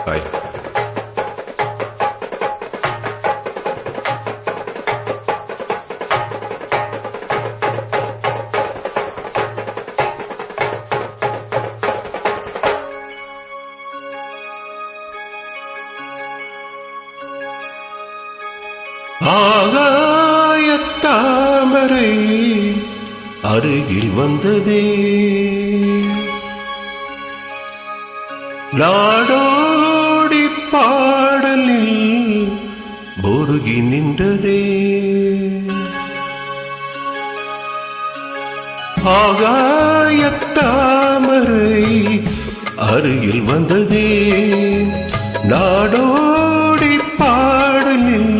பாய். ஆகாயத்தாமரை அருகில் வந்ததே, நாடோடி பாடலில் பொருகி நின்றதே. ஆகாயத்தாமரை அருகில் வந்ததே, நாடோடி பாடலில்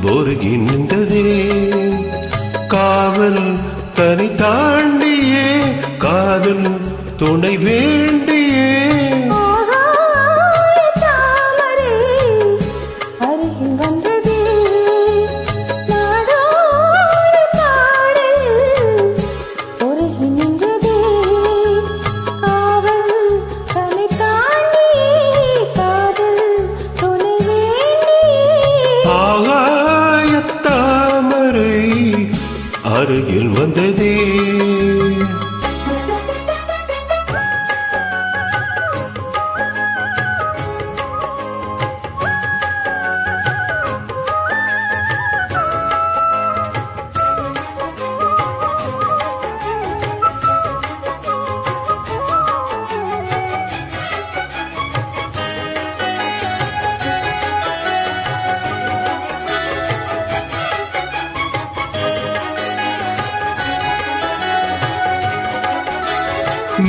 பொருகி நின்றதே. காவல் தனி தாண்டியே காதல் துணை வேண்டியே. அருகில் வந்ததே.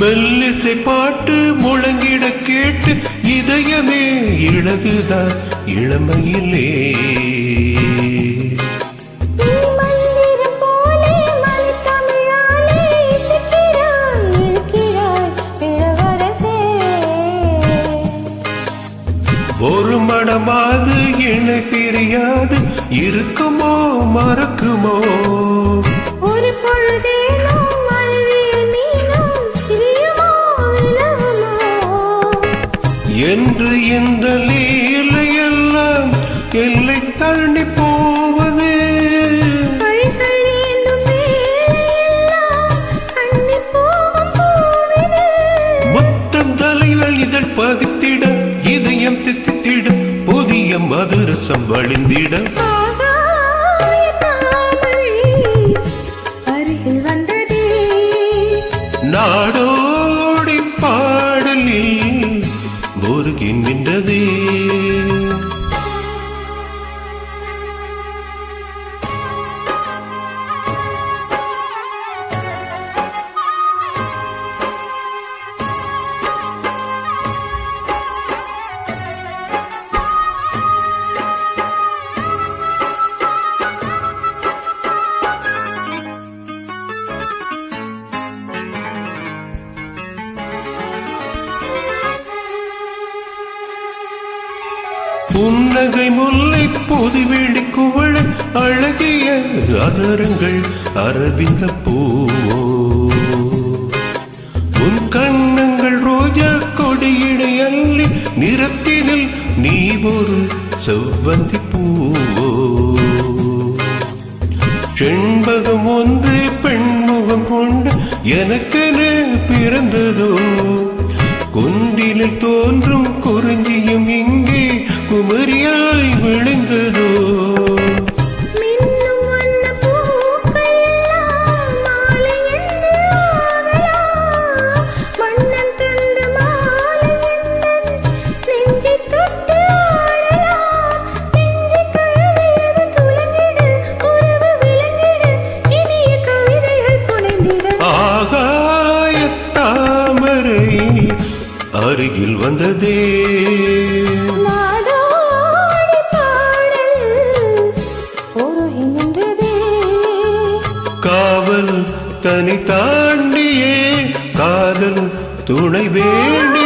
மெல்லிசை பாட்டு முழங்கிட கேட்டு இதயமே இழகுதான் இளமையிலே. ஒரு மனமாது இணை பிரியாது இருக்குமோ மறக்குமோ. ஒரு பொழுதே என்று இந்த லீலையெல்லாம் எல்லை தள்ளி போவது. முத்தம் தலைகள் இதழ் பதித்திட இதயம் தித்தித்திட புதிய மதுரசம் வழிந்திட. அருகில் வந்ததே, நாடோடி பாடலில் பொருகி நின்றதே. புன்னகை முல்லை பொதுவெளி குவள அழகிய அதரங்கள் அரவிந்த பூவோ. உன் கண்ணங்கள் ரோஜா கொடியிடை அள்ளி நிறத்தினில் நீ ஒரு செவ்வந்தி பூவோ. செண்பகம் ஒன்று பெண்முகம் கொண்டு எனக்கென பிறந்ததோ. குந்திலில் தோன்றும் குறிஞ்சியும் இங்கே குமரியாய் விழுந்ததோ. ஆகாயத்தாமரை அருகில் வந்ததே, நாடோடி பாடல் பொருகி நின்றதே. காவல் தனி தாண்டியே காதல் துணை வேண்டி.